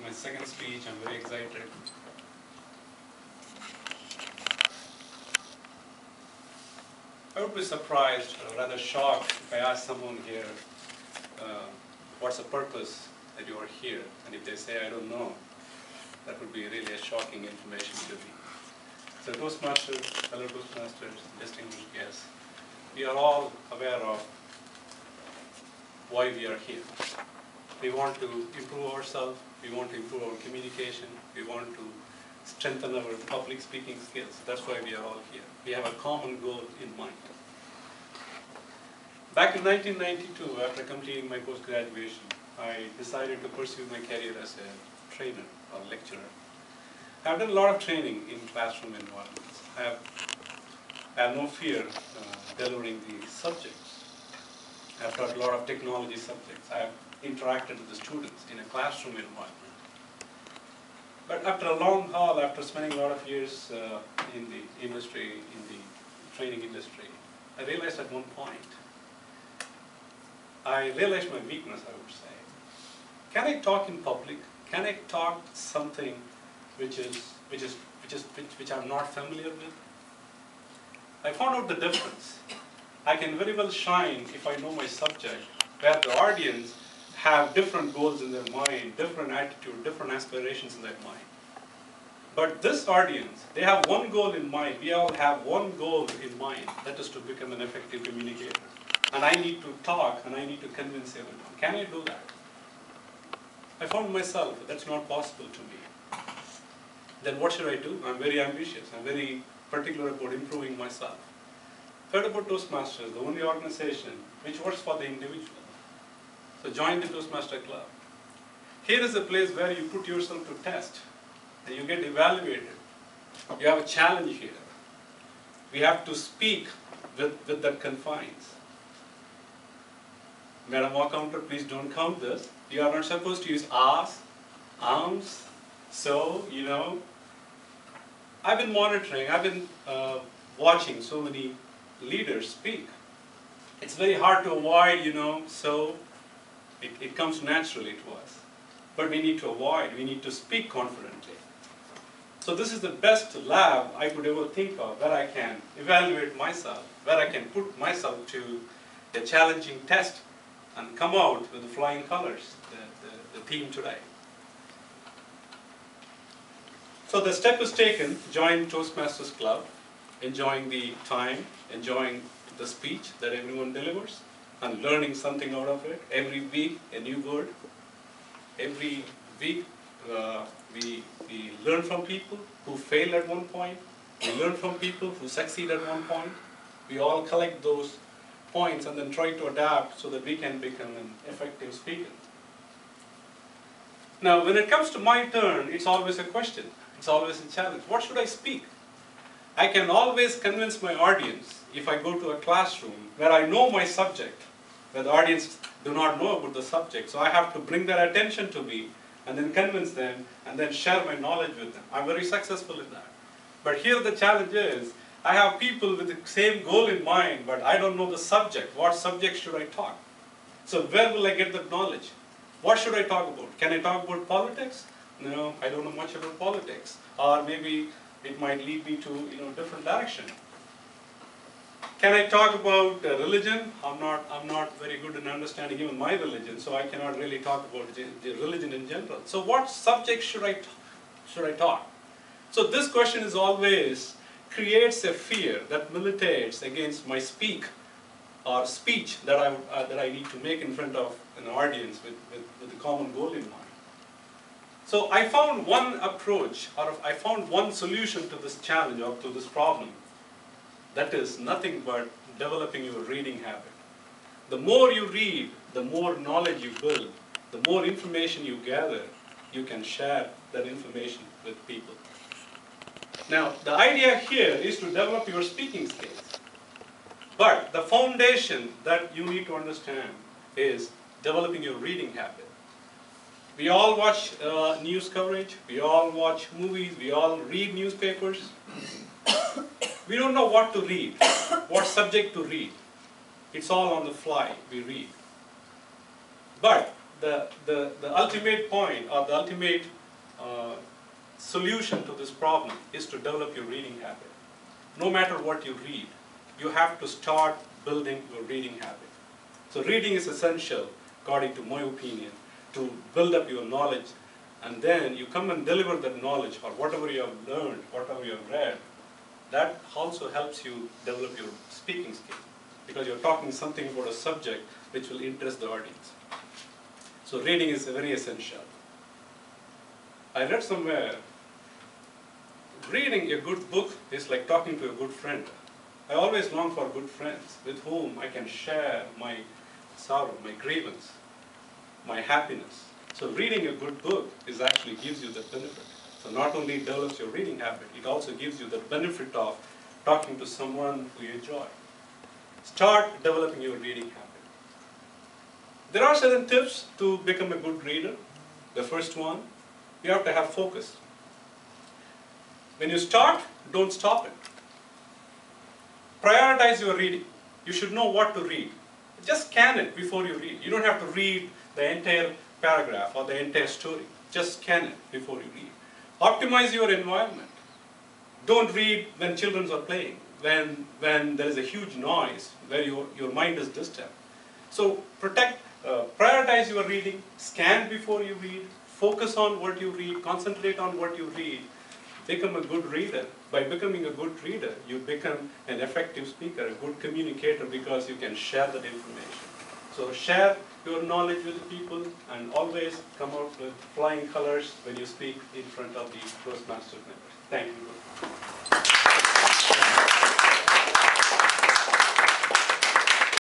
my second speech. I'm very excited. I would be surprised, or rather shocked, if I asked someone here, what's the purpose that you are here? And if they say, I don't know, that would be really a shocking information to me. So Toastmasters, fellow Toastmasters, distinguished guests, we are all aware of why we are here. We want to improve ourselves, we want to improve our communication, we want to strengthen our public speaking skills. That's why we are all here. We have a common goal in mind. Back in 1992, after completing my post-graduation, I decided to pursue my career as a trainer or lecturer. I've done a lot of training in classroom environments. I have no fear delivering the subjects. I've taught a lot of technology subjects. I have interacted with the students in a classroom environment. But after a long haul, after spending a lot of years in the industry, in the training industry, I realized at one point, I realized my weakness, I would say. Can I talk in public? Can I talk something which I'm not familiar with? I found out the difference. I can very well shine if I know my subject, where the audience have different goals in their mind, different attitude, different aspirations in their mind. But this audience, they have one goal in mind. We all have one goal in mind, that is to become an effective communicator. And I need to talk, and I need to convince everyone. Can I do that? I found myself, that's not possible to me. Then what should I do? I'm very ambitious. I'm very particular about improving myself. Heard about Toastmasters, the only organization which works for the individual. So join the Toastmaster Club. Here is a place where you put yourself to test, and you get evaluated. You have a challenge here. We have to speak with that confines. Madam Counter, please don't count this. You are not supposed to use ahs, arms, so, you know. I've been monitoring, I've been watching so many leaders speak. It's very hard to avoid, you know, so it comes naturally to us. But we need to avoid, we need to speak confidently. So this is the best lab I could ever think of, where I can evaluate myself, where I can put myself to a challenging test and come out with the flying colors, the theme today. So the step is taken, join Toastmasters Club, enjoying the time, enjoying the speech that everyone delivers, and learning something out of it. Every week, a new word. Every week, we learn from people who failed at one point. We learn from people who succeed at one point. We all collect those points and then try to adapt so that we can become an effective speaker. Now, when it comes to my turn, it's always a question. It's always a challenge. What should I speak? I can always convince my audience if I go to a classroom where I know my subject, where the audience do not know about the subject. So I have to bring their attention to me and then convince them and then share my knowledge with them. I'm very successful in that. But here the challenge is, I have people with the same goal in mind, but I don't know the subject. What subject should I talk? So where will I get the knowledge? What should I talk about? Can I talk about politics? No, I don't know much about politics. Or maybe it might lead me to, you know, different direction. Can I talk about religion? I'm not very good in understanding even my religion, so I cannot really talk about the religion in general. So what subject should I talk? So this question is always creates a fear that militates against my speech that I need to make in front of an audience with a common goal in mind. So I found one approach, or I found one solution to this challenge or to this problem. That is nothing but developing your reading habit. The more you read, the more knowledge you build, the more information you gather, you can share that information with people. Now, the idea here is to develop your speaking skills. But the foundation that you need to understand is developing your reading habit. We all watch news coverage, we all watch movies, we all read newspapers. We don't know what to read, what subject to read. It's all on the fly, we read. But the ultimate point or the ultimate solution to this problem is to develop your reading habit. No matter what you read, you have to start building your reading habit. So reading is essential, according to my opinion, to build up your knowledge, and then you come and deliver that knowledge or whatever you have learned, whatever you have read. That also helps you develop your speaking skill, because you're talking something about a subject which will interest the audience. So reading is very essential. I read somewhere, reading a good book is like talking to a good friend. I always long for good friends with whom I can share my sorrow, my grievance, my happiness. So reading a good book actually gives you that benefit. So not only develops your reading habit, it also gives you the benefit of talking to someone who you enjoy. Start developing your reading habit. There are certain tips to become a good reader. The first one, you have to have focus. When you start, don't stop it. Prioritize your reading. You should know what to read. Just scan it before you read. You don't have to read the entire paragraph or the entire story. Just scan it before you read. Optimize your environment. Don't read when children are playing, when there is a huge noise, where your mind is disturbed. So prioritize your reading, scan before you read, focus on what you read, concentrate on what you read, become a good reader. By becoming a good reader, you become an effective speaker, a good communicator, because you can share that information. So share your knowledge with the people, and always come out with flying colors when you speak in front of the Toastmasters members. Thank you.